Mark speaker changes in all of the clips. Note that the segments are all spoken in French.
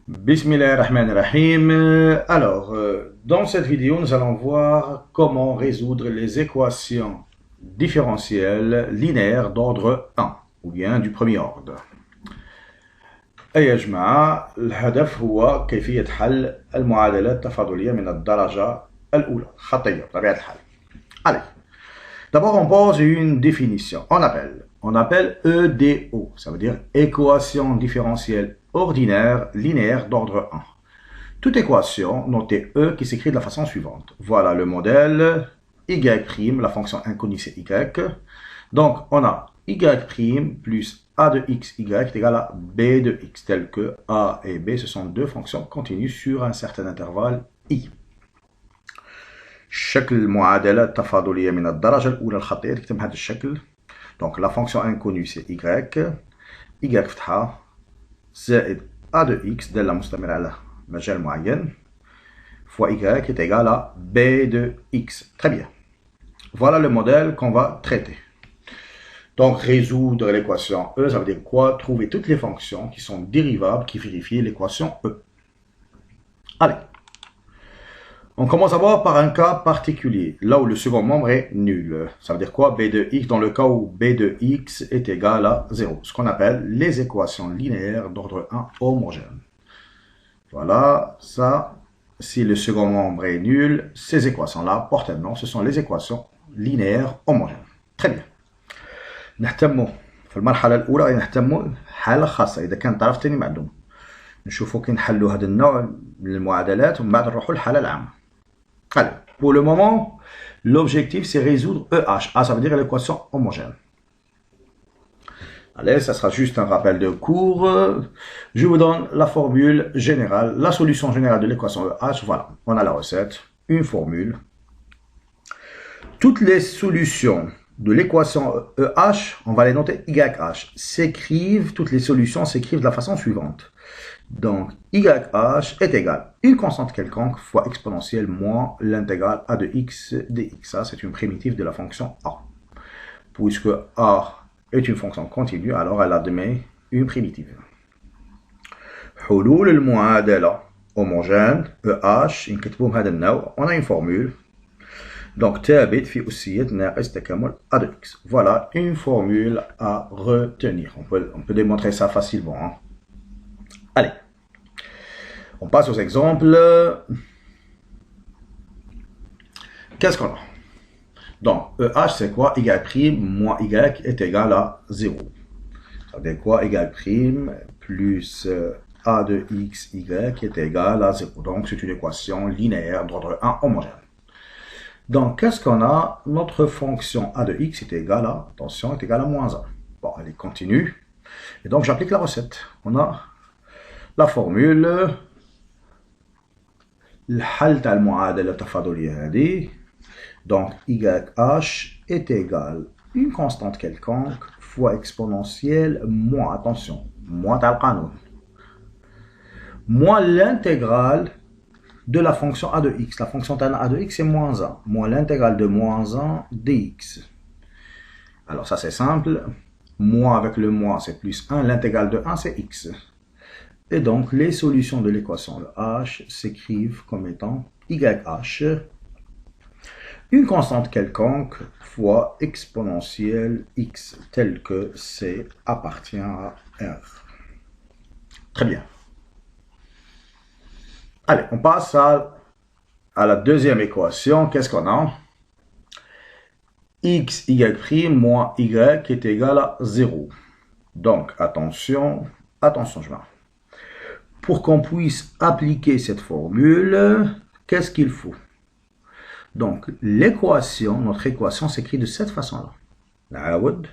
Speaker 1: Bismillahirrahmanirrahim. Alors, dans cette vidéo, nous allons voir comment résoudre les équations différentielles linéaires d'ordre 1, ou bien du premier ordre. أي يا جماعة الهدف هو كيفية حل المعادلات التفاضلية من الدرجة الأولى خطية بطبيعة الحال. Allez, d'abord on pose une définition. On appelle EDO, ça veut dire équation différentielle ordinaire linéaire d'ordre 1. Toute équation notée E qui s'écrit de la façon suivante. Voilà le modèle y', la fonction inconnue c'est y. Donc on a y' plus a de x y est égal à b de x, tel que a et b ce sont deux fonctions continues sur un certain intervalle i. شكل المعادلة التفاضلية من الدرجة الأولى الخطية تكتب بهذا الشكل. Donc la fonction inconnue c'est y فتحة زائد a de x دالة مستمرة على مجال معين fois y est égal à b de x. Très bien. Voilà le modèle qu'on va traiter. Donc résoudre l'équation E, ça veut dire quoi? Trouver toutes les fonctions qui sont dérivables qui vérifient l'équation E. Allez. On commence à voir par un cas particulier, là où le second membre est nul. Ça veut dire quoi? B de x dans le cas où b de x est égal à 0. Ce qu'on appelle les équations linéaires d'ordre 1 homogènes. Voilà, ça, si le second membre est nul, ces équations-là portent un nom, ce sont les équations linéaires homogènes. Très bien. نهتموا في المرحلة الأولى نهتموا حالة خاصة إذا كان طرف تاني معدوم. نشوفوا كي نحلوا هذا النوع من المعادلات ومن بعد نروحوا للحالة العامة. Allez, pour le moment, l'objectif c'est résoudre EH. A, ça veut dire l'équation homogène. Allez, ça sera juste un rappel de cours. Je vous donne la formule générale, la solution générale de l'équation EH. Voilà, on a la recette, une formule. Toutes les solutions de l'équation EH, on va les noter YH, s'écrivent, toutes les solutions s'écrivent de la façon suivante. Donc, YH est égal à une constante quelconque fois exponentielle moins l'intégrale A de x dx. Ça, c'est une primitive de la fonction A. Puisque A est une fonction continue, alors elle admet une primitive. حلول المعادلة homogène EH نكتبوهم بهذا النوع. On a une formule. Donc, ثابت في أسية ناقص تكامل A de x. Voilà une formule à retenir. On peut démontrer ça facilement. Hein. Allez, on passe aux exemples. Qu'est-ce qu'on a? Donc, EH, c'est quoi? Y' moins Y est égal à 0. Ça veut dire quoi? Y' plus A de x, Y est égal à 0. Donc, c'est une équation linéaire d'ordre 1 homogène. Donc, qu'est-ce qu'on a? Notre fonction A de x est égale à, attention, est égale à moins 1. Bon, elle est continue. Et donc, j'applique la recette. On a la formule الحل تاع المعادلة التفاضلية هذه. Donc YH est égal à une constante quelconque fois exponentielle moins, attention, moins تاع القانون, moins l'intégrale de la fonction A de x. La fonction A de x c'est moins 1, moins l'intégrale de moins 1 dx. Alors ça c'est simple, moins avec le moins c'est plus 1, l'intégrale de 1 c'est x. Et donc, les solutions de l'équation de H s'écrivent comme étant YH, une constante quelconque fois exponentielle x, telle que C appartient à R. Très bien. Allez, on passe à la deuxième équation. Qu'est-ce qu'on a? X, Y' moins Y est égal à 0. Donc, attention, je m'arrête. Pour qu'on puisse appliquer cette formule, qu'est-ce qu'il faut? Donc, notre équation s'écrit de cette façon-là. نعاود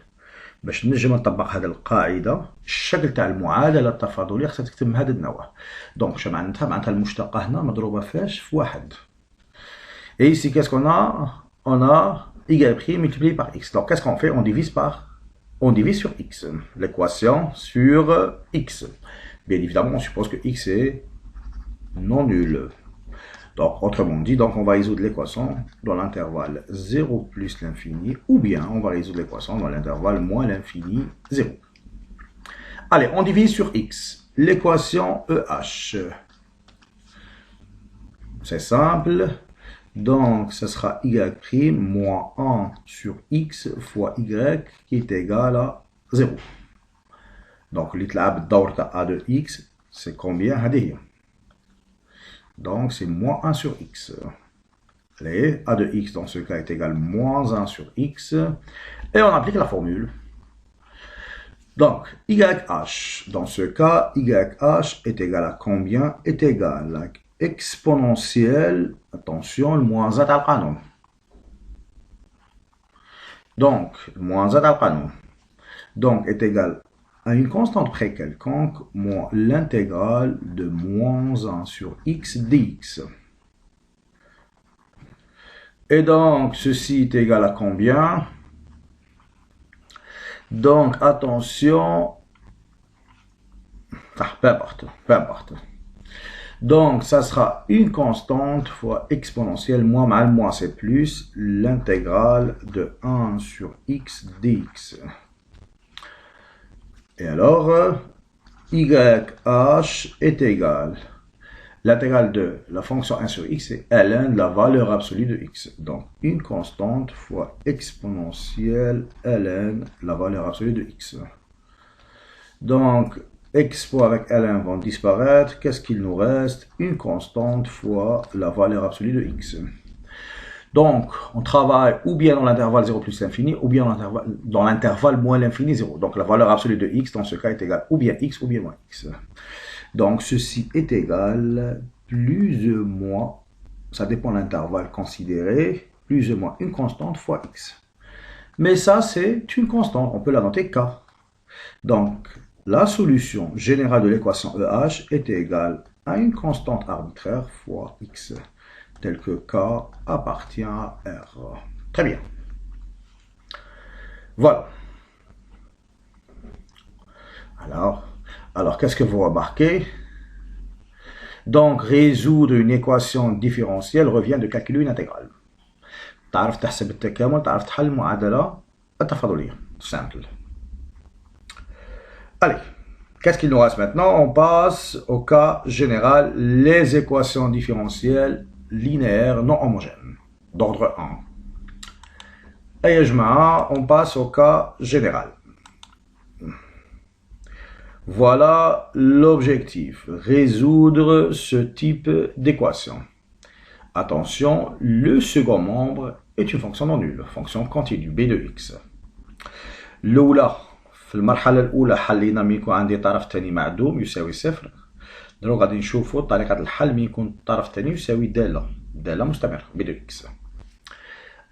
Speaker 1: باش نجم نطبق هذه القاعدة الشكل تاع المعادلة التفاضلية خصها تكتب بهذا النوع. دونك شنو معناتها المشتقة هنا مضروبة فاش في واحد. Et ici, qu'est-ce qu'on a? On a Y' multiplié par x. Donc, qu'est-ce qu'on fait? On divise sur x. L'équation sur x. Bien évidemment, on suppose que x est non nul. Donc, autrement dit, on va résoudre l'équation dans l'intervalle 0 plus l'infini, ou bien on va résoudre l'équation dans l'intervalle moins l'infini 0. Allez, on divise sur x. l'équation EH. C'est simple. Donc, ce sera y' moins 1 sur x fois y qui est égal à 0. Donc, l'itlab d'ordre A de x, c'est combien? Donc, c'est moins 1 sur x. Allez, A de x dans ce cas est égal à moins 1 sur x. Et on applique la formule. Donc, YH, dans ce cas, YH est égal à combien? Est égal à exponentielle, attention, le moins Z al-Qanon. Donc, le moins Z al-Qanon. Donc, est égal à une constante près quelconque, moins l'intégrale de moins 1 sur x dx. Et donc, ceci est égal à combien? Donc, attention, peu importe, peu importe. Donc, ça sera une constante fois exponentielle, moins mal, moins c'est plus, l'intégrale de 1 sur x dx. Et alors, YH est égal. L'intégrale de la fonction 1 sur x est ln de la valeur absolue de x. Donc, une constante fois exponentielle ln la valeur absolue de x. Donc, expo avec ln vont disparaître. Qu'est-ce qu'il nous reste? Une constante fois la valeur absolue de x. Donc, on travaille ou bien dans l'intervalle 0 plus l'infini, ou bien dans l'intervalle moins l'infini 0. Donc, la valeur absolue de x, dans ce cas, est égale ou bien x ou bien moins x. Donc, ceci est égal plus ou moins, ça dépend de l'intervalle considéré, plus ou moins une constante fois x. Mais ça, c'est une constante, on peut la noter k. Donc, la solution générale de l'équation EH est égale à une constante arbitraire fois x, telle que k appartient à R. Très bien. Voilà. Alors qu'est-ce que vous remarquez? Donc, résoudre une équation différentielle revient de calculer une intégrale. تعرف تحسب التكامل، تعرف تحل المعادلة التفاضلية. Simple. Allez, qu'est-ce qu'il nous reste maintenant? On passe au cas général, les équations différentielles linéaires non homogènes, d'ordre 1. Et on passe au cas général. Voilà l'objectif, résoudre ce type d'équation. Attention, le second membre est une fonction non nulle, fonction continue, b de x. الأولى في المرحلة الأولى حلينا من يكون عندي طرف ثاني معدوم يساوي صفر. دروك غادي نشوفوا طريقة الحل من يكون الطرف الثاني يساوي دالة مستمرة b de x.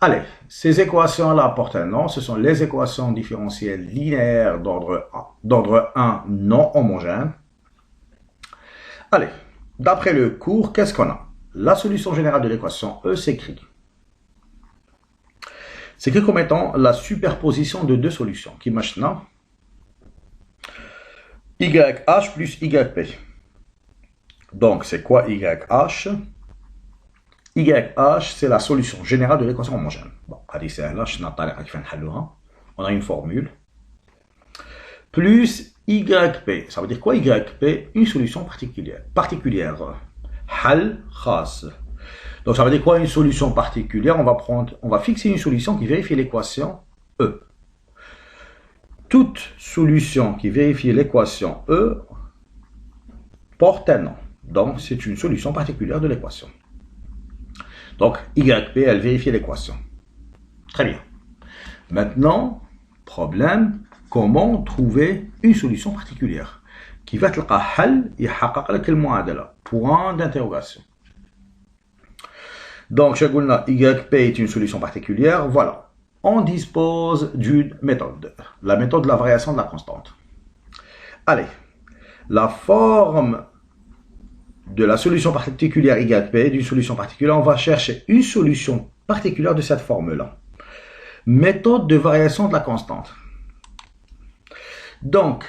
Speaker 1: Allez, ces équations-là portent un nom, ce sont les équations différentielles linéaires d'ordre 1 non homogène. Allez, d'après le cours, qu'est-ce qu'on a? La solution générale de l'équation E s'écrit. C'est écrit comme étant la superposition de deux solutions, qui maintenant YH plus YP. Donc, c'est quoi YH? YH, c'est la solution générale de l'équation homogène. Bon, on a une formule. Plus YP. Ça veut dire quoi YP? Une solution particulière. Hal khas. Donc ça veut dire quoi une solution particulière? On va fixer une solution qui vérifie l'équation E. Toute solution qui vérifie l'équation E porte un nom. Donc c'est une solution particulière de l'équation. Donc, YP, elle vérifie l'équation. Très bien. Maintenant, problème, comment trouver une solution particulière qui va être le point d'interrogation. Donc, YP est une solution particulière. Voilà. On dispose d'une méthode. La méthode de la variation de la constante. Allez. La forme de la solution particulière YP, d'une solution particulière, on va chercher une solution particulière de cette forme-là. Méthode de variation de la constante. Donc,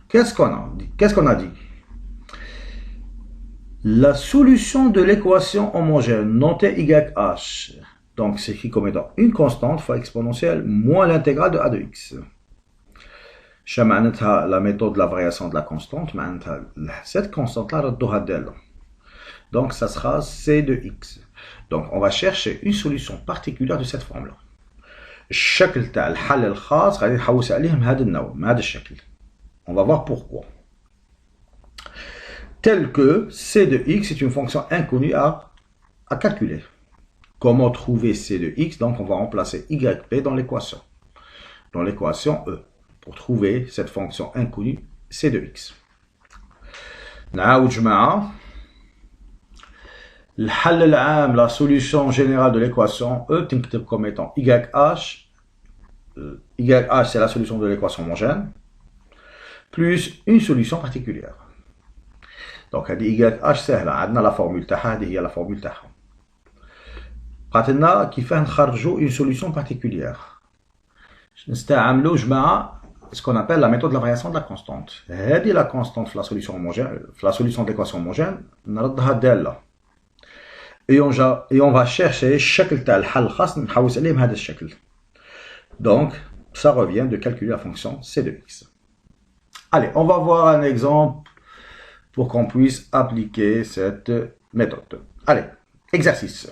Speaker 1: qu'est-ce qu'on a dit? La solution de l'équation homogène, notée YH, donc c'est écrit comme étant une constante fois exponentielle moins l'intégrale de A de x. la méthode de la variation de la constante, cette constante-là, donc ça sera C de x. Donc on va chercher une solution particulière de cette forme-là. الشكل تاع الحل الخاص غادي نحوس عليه من هذا النوع من هذا الشكل. On va voir pourquoi. Tel que C de x est une fonction inconnue à calculer. Comment trouver C de x? Donc on va remplacer yp dans l'équation. Dans l'équation E. Pour trouver cette fonction inconnue C de x. نعاود جماعة. الحل العام, la solution générale de l'équation E, تنكتب comme étant YH. YH c'est la solution de l'équation homogène. Plus une solution particulière. Donc هذه YH سهلة. عندنا la formule تاعها, هذه هي la formule تاعها. بقات لنا كيفاه نخرجوا une solution particulière. نستعملوا جماعة ce qu'on appelle la méthode de la variation de la constante. هذه la constante في la solution homogène, في la solution de l'équation homogène, نردها دالة. Et on va chercher الشكل تاع الحل الخاص نحوس عليه بهذا الشكل. Donc ça revient de calculer la fonction C de x. Allez, on va voir un exemple pour qu'on puisse appliquer cette méthode. Allez, exercice.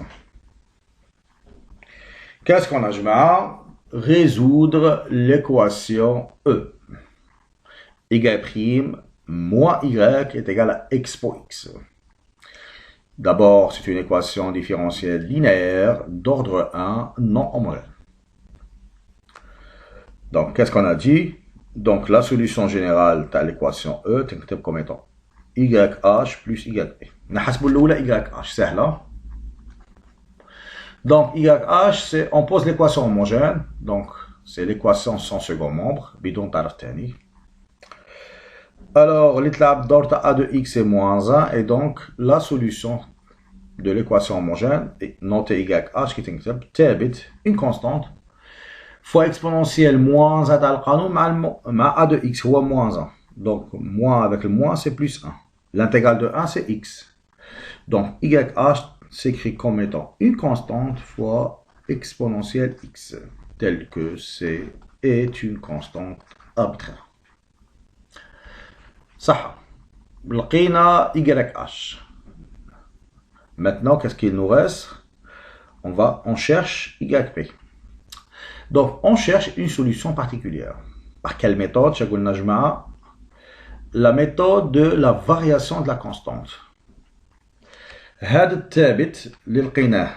Speaker 1: Qu'est-ce qu'on a, جماعة? Résoudre l'équation E. Y' moins y est égal à x pour x. D'abord, c'est une équation différentielle linéaire d'ordre 1 non homogène. Donc, qu'est-ce qu'on a dit? Donc, la solution générale de l'équation E, تنكتب comme étant YH plus YP. نحسبوا الأولى YH, سهلة. Donc, YH, c'est, on pose l'équation homogène. Donc, c'est l'équation sans second membre. بدون طرف تاني. Alors, A de x est moins 1. Et donc, la solution de l'équation homogène est notée YH qui est une constante fois exponentielle moins 1 مع A de x هو moins 1. Donc, moins avec le moins, c'est plus 1. L'intégrale de 1, c'est x. Donc, YH s'écrit comme étant une constante fois exponentielle x, telle que C est une constante arbitraire. صح. لقينا YH. Maintenant, qu'est-ce qu'il nous reste? On cherche YP. Donc, on cherche une solution particulière. Par quelle méthode? La méthode de la variation de la constante. هذا الثابت اللي لقيناه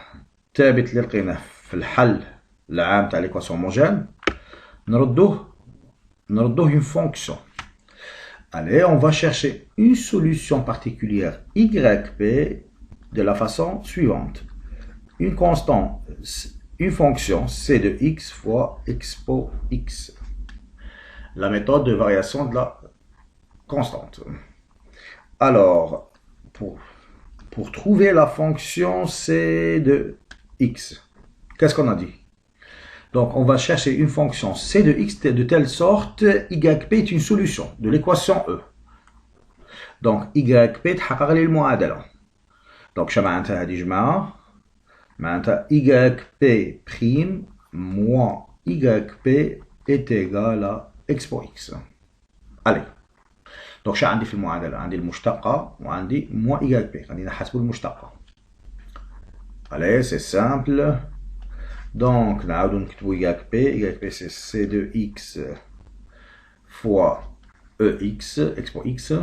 Speaker 1: في الحل العام تاع l'équation homogène نردوه une fonction. Allez, on va chercher une solution particulière YP de la façon suivante. Une constante, une fonction C de x fois expo x. La méthode de variation de la constante. Alors, pour trouver la fonction C de x, qu'est-ce qu'on a dit? Donc, on va chercher une fonction C de x de telle sorte YP est une solution de l'équation E. Donc, YP تحقق لي المعادلة. Donc, شو معناتها هذه جماعة؟ معناتها YP prime moins YP est égal à x pour x. Allez. Donc, شو عندي في المعادلة؟ عندي المشتقة وعندي moins YP. خلينا نحسب المشتقة. Allez, c'est simple. Donc, نعاودو نكتبو YP c'est C de x fois EX, x pour x.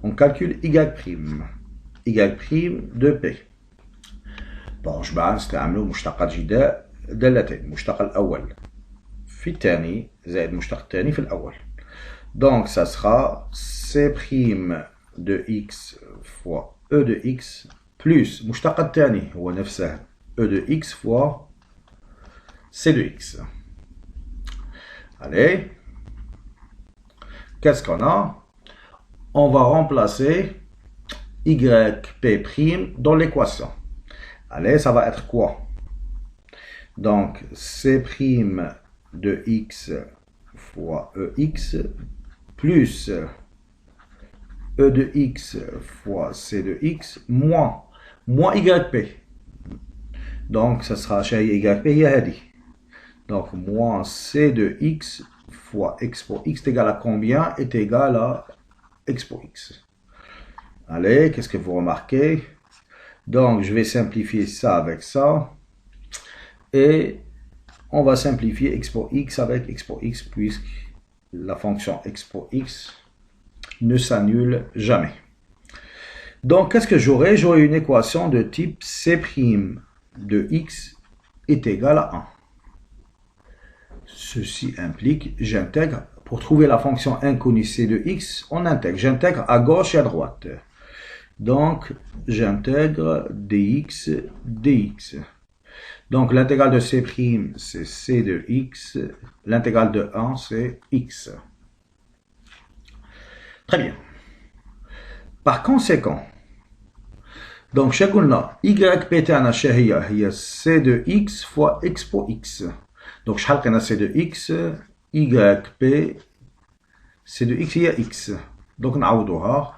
Speaker 1: On calcule Y' de P. Bon, جماعة نستعملو مشتقات جداء دالتين. المشتق الأول في الثاني زائد المشتق الثاني في الأول. Donc, ça sera C' de x fois E de x plus المشتق الثاني هو نفسه E de x fois C de x. Allez. Qu'est-ce qu'on a? On va remplacer YP' dans l'équation. Allez, ça va être quoi? Donc, C' de x fois EX plus E de x fois C de x moins YP. Donc, ça sera chez YP, il y a dit. Donc, moins C de x fois x pour x est égal à combien? Est égal à x pour x. Allez, qu'est-ce que vous remarquez? Donc, je vais simplifier ça avec ça. Et on va simplifier x pour x avec x pour x, puisque la fonction x pour x ne s'annule jamais. Donc, qu'est-ce que j'aurai? J'aurai une équation de type c' de x est égal à 1. Ceci implique, j'intègre, pour trouver la fonction inconnue c de x, on intègre. J'intègre à gauche et à droite. Donc, j'intègre dx, dx. Donc, l'intégrale de c', c'est c de x. L'intégrale de 1, c'est x. Très bien. Par conséquent, donc, شقولنا y تاعنا هي c de x fois x pour x. Donc, شحال لقينا c de x, yp, c de x هي x. Donc, نعوضوها.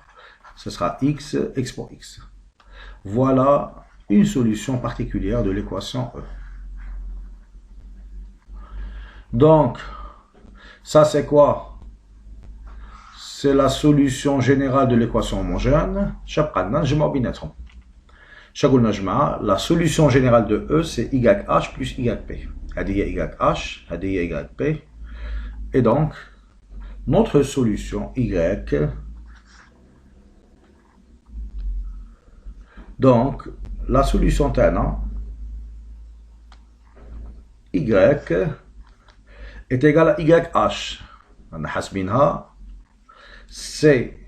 Speaker 1: Ce sera x, x pour x. Voilà une solution particulière de l'équation E. Donc, ça c'est quoi? C'est la solution générale de l'équation homogène. La solution générale de E, c'est YH plus YP. YH, YP. Et donc, notre solution Y. Donc, la solution Tana, Y, est égale à YH. C'est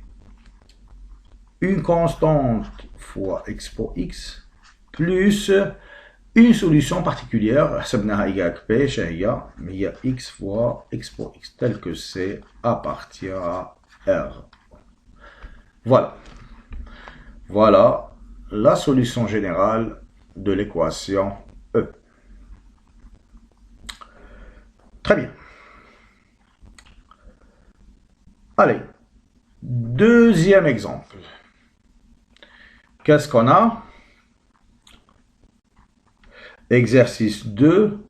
Speaker 1: une constante fois x pour x plus une solution particulière, YP, mais il y a x fois x pour x, tel que c'est appartient à R. Voilà. Voilà la solution générale de l'équation E. Très bien. Allez, deuxième exemple. Qu'est-ce qu'on a? Exercice 2.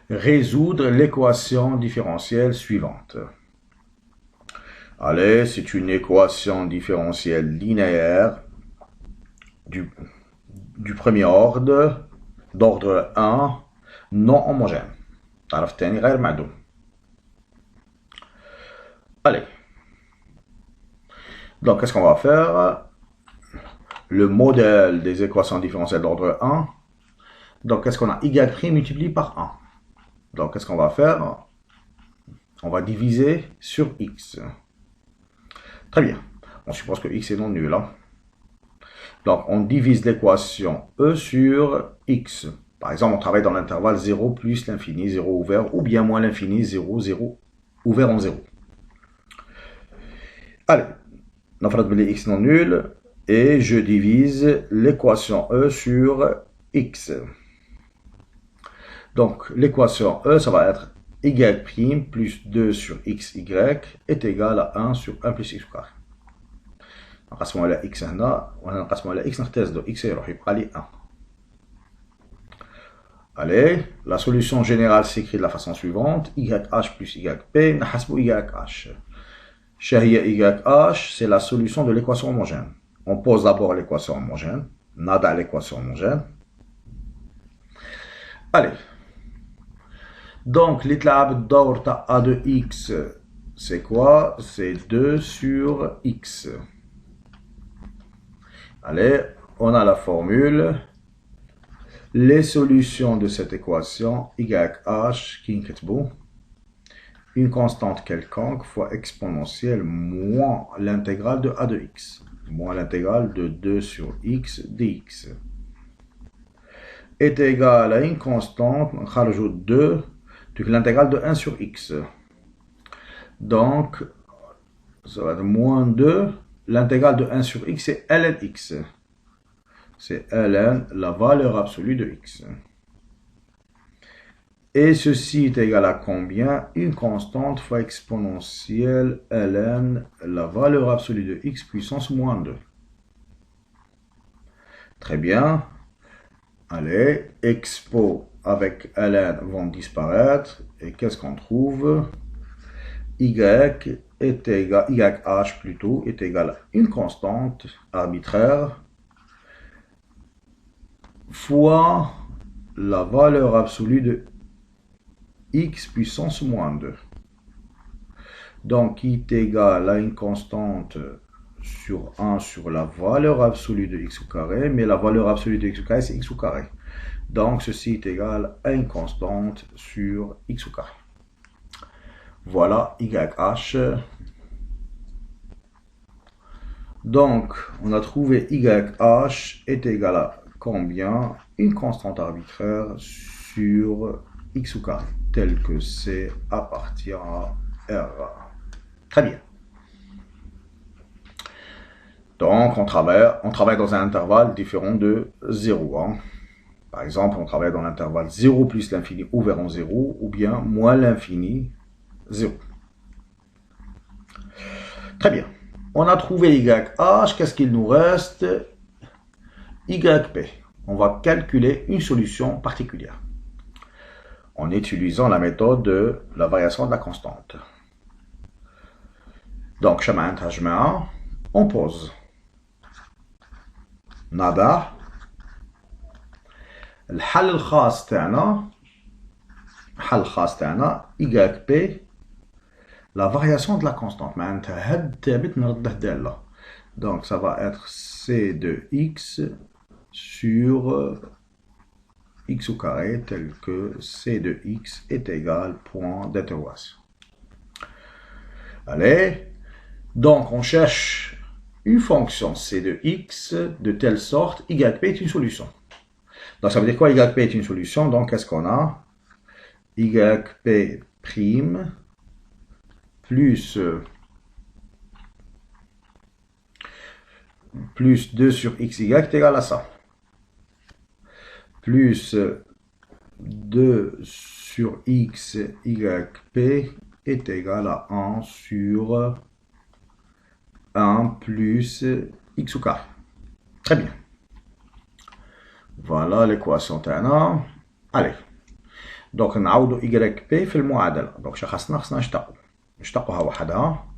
Speaker 1: Résoudre l'équation différentielle suivante. Allez, c'est une équation différentielle linéaire du premier ordre, d'ordre 1, non homogène. Allez. Donc, qu'est-ce qu'on va faire? Le modèle des équations différentielles d'ordre 1. Donc, qu'est-ce qu'on a? Y' multiplié par 1. Donc, qu'est-ce qu'on va faire? On va diviser sur x. Très bien. On suppose que x est non nul. Hein? Donc, on divise l'équation E sur x. Par exemple, on travaille dans l'intervalle 0 plus l'infini, 0 ouvert, ou bien moins l'infini, 0, 0, ouvert en 0. Allez, on va faire x non nul, et je divise l'équation E sur x. Donc, l'équation E, ça va être y' plus 2 sur xy est égal à 1 sur 1 plus x carré. نقسمو على x هنا وهنا نقسمو على x نختزلو x يروح يبقى لي 1. Allez, la solution générale s'écrit de la façon suivante, YH plus YP, نحسبو YH. هي YH, c'est la solution de l'équation homogène. On pose d'abord l'équation homogène, nada l'équation homogène. Allez. Donc, l'étape d'ordre A de x, c'est quoi? C'est 2 sur x. Allez, on a la formule. Les solutions de cette équation, YH, qui est une constante quelconque fois exponentielle moins l'intégrale de A de x, moins l'intégrale de 2 sur x dx, est égal à une constante, on rajoute 2, donc l'intégrale de 1 sur x. Donc, ça va être moins 2, l'intégrale de 1 sur x, c'est ln x. C'est ln, la valeur absolue de x. Et ceci est égal à combien? Une constante fois exponentielle ln, la valeur absolue de x puissance moins 2. Très bien. Allez, expo avec ln vont disparaître. Et qu'est-ce qu'on trouve? y est égal, yh plutôt, est égal à une constante arbitraire fois la valeur absolue de x puissance moins 2. Donc, i est égal à une constante sur 1 sur la valeur absolue de x au carré, mais la valeur absolue de x au carré, c'est x au carré. Donc, ceci est égal à une constante sur x au carré. Voilà YH. Donc, on a trouvé YH est égal à combien? Une constante arbitraire sur x au carré, tel que C appartient à R. Très bien. Donc, on travaille dans un intervalle différent de 0. Hein. Par exemple, on travaille dans l'intervalle 0 plus l'infini ouvert en 0, ou bien moins l'infini 0. Très bien. On a trouvé YH, qu'est-ce qu'il nous reste? YP. On va calculer une solution particulière en utilisant la méthode de la variation de la constante. Donc, on pose نضع الحل الخاص تاعنا YP la variation de la constante معناتها هاد الثابت نرده دالة. Donc ça va être C de x sur x au carré tel que C de x est égal point d'interrogation. Allez, donc on cherche une fonction c de x de telle sorte YP est une solution. Donc ça veut dire quoi YP est une solution? Donc qu'est-ce qu'on a? YP prime plus 2 sur xy est égal à ça. Plus 2 sur x YP est égal à 1 sur 1 plus x au carré. Très bien. Voilà l'équation تاعنا. Allez. Donc نعوضوا YP في المعادلة. Donc خاصنا نشتقوها وحدها.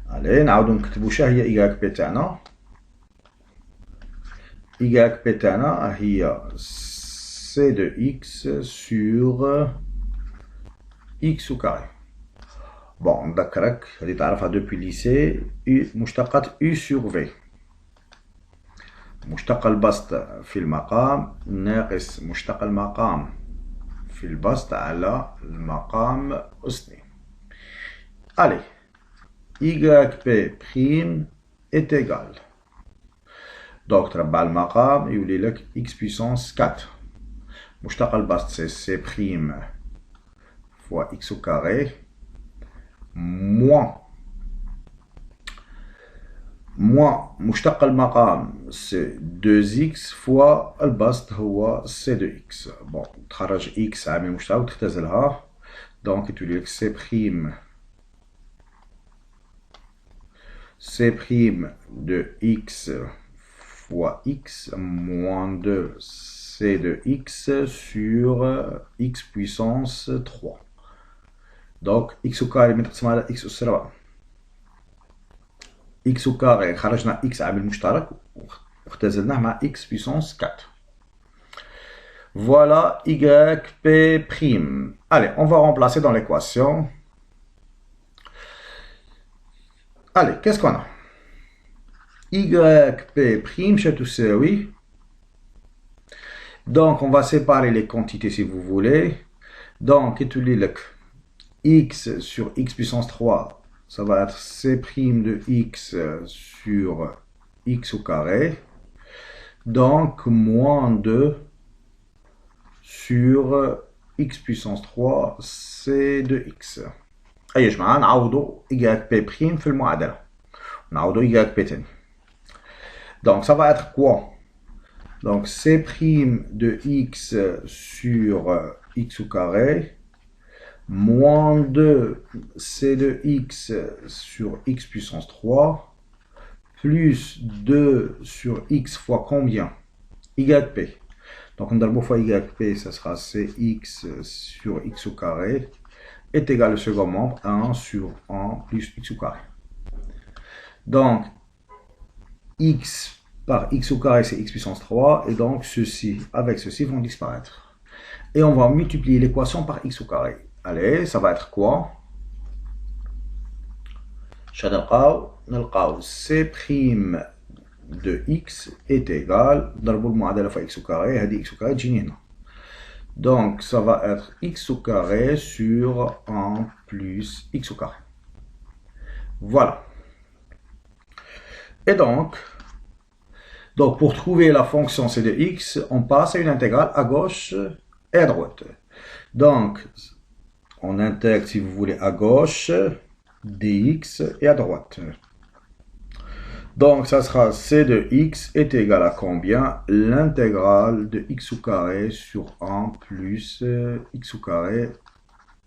Speaker 1: Allez نعاودوا نكتبوا شنو هي YP تاعنا. YP تاعنا هي C de x sur x au carré. Bon, نذكرك هذه تعرفها depuis lycée مشتقة U sur V. مشتق البسط في المقام ناقص مشتق المقام في البسط على المقام أسني. Allez, YP prime est égal. Donc تربع المقام يولي لك x puissance 4. مشتق البسط c'est C prime fois x au carré moins مشتق المقام c'est 2x fois البسط هو c de x. Bon, تخرج x عامل مشترك وتختزلها. Donc تولي لك c prime de x fois x moins 2 c de x sur x puissance 3. Donc x au carré متقسم على x أس 4. x au carré خرجنا x عامل مشترك واختزلناه مع x puissance 4. Voilà YP prime. Allez, on va remplacer dans l'équation. Allez, qu'est-ce qu'on a? YP prime chez تساوي. Donc on va séparer les quantités si vous voulez. Donc يتولي لك x sur x puissance 3, ça va être c' de x sur x au carré. Donc moins 2 sur x puissance 3 c de x. أي يا جماعة نعوضوا YP prime في المعادلة. نعوضوا YP تاني. Donc ça va être quoi? Donc c' de x sur x au carré moins 2 c de x sur x puissance 3 plus 2 sur x fois combien? YP. Donc on a fois YP, ça sera cx sur x au carré est égal au second membre 1 sur 1 plus x au carré. Donc, x par x au carré, c'est x puissance 3, et donc ceci avec ceci vont disparaître. Et on va multiplier l'équation par x au carré. Allez, ça va être quoi? C' de x est égal, ضربوا المعادلة في x au carré, هذه x au carré تجيني هنا. Donc, ça va être x au carré sur 1 plus x au carré. Voilà. Et donc, pour trouver la fonction c de x, on passe à une intégrale à gauche et à droite. Donc, on intègre, si vous voulez, à gauche dx et à droite. Donc, ça sera c de x est égal à combien? L'intégrale de x au carré sur 1 plus x au carré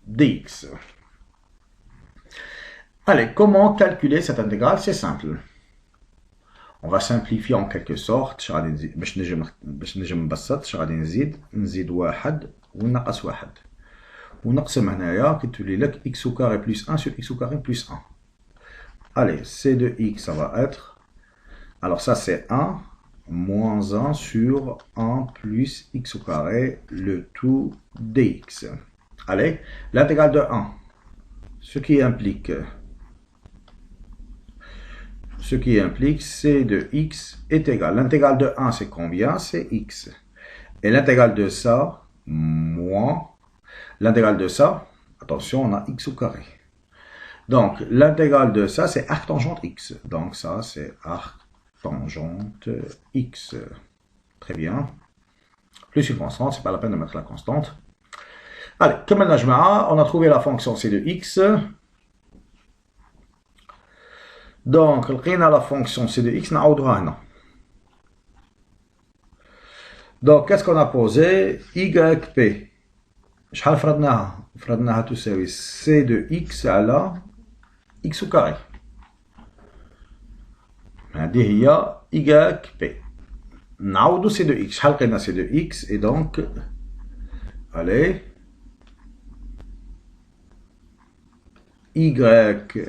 Speaker 1: dx. Allez, comment calculer cette intégrale? C'est simple. On va simplifier en quelque sorte. باش نجم نبسط غادي نزيد واحد ونقص واحد. ونقسم هنايا كتولي لك x au carré plus 1 sur x au carré plus 1. Allez, c de x, ça va être... Alors ça c'est 1 moins 1 sur 1 plus x au carré, le tout dx. Allez, l'intégrale de 1, ce qui implique c de x est égal. L'intégrale de 1 c'est combien? C'est x. Et l'intégrale de ça, moins l'intégrale de ça, attention, on a x au carré. Donc l'intégrale de ça c'est arc tangente x. Donc ça c'est arc tangente x. Très bien. Plus une constante, c'est pas la peine de mettre la constante. Allez, comme on a trouvé la fonction c de x. Donc, on a la fonction c de x, donc, qu'est-ce qu'on a posé? yp. شحال فرضناها تساوي c de x على x au carré. هذه هي yp. نعوضو c de x. شحال لقينا c de x et donc allez y.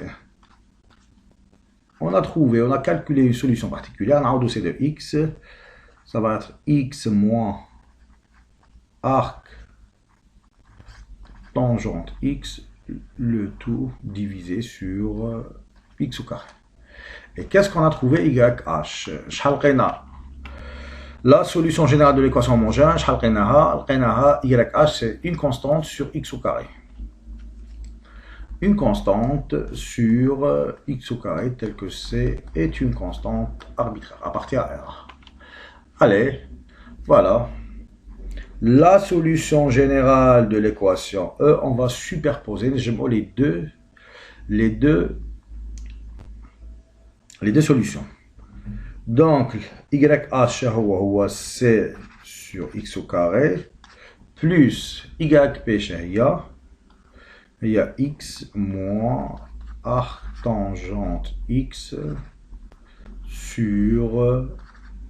Speaker 1: On a calculé une solution particulière. نعوضو c de x. Ça va être x moins arc tangente x, le tout divisé sur x au carré. Et qu'est-ce qu'on a trouvé? YH. La solution générale de l'équation homogène, YH, c'est une constante sur x au carré. Une constante sur x au carré, telle que C est une constante arbitraire, appartient à R. Allez, voilà. La solution générale de l'équation E, on va superposer les deux solutions. Donc, YH c'est sur x au carré plus YP il y a x moins arc tangente x sur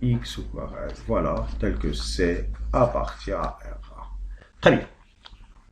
Speaker 1: x au carré. Voilà, tel que C appartient à R. Très bien.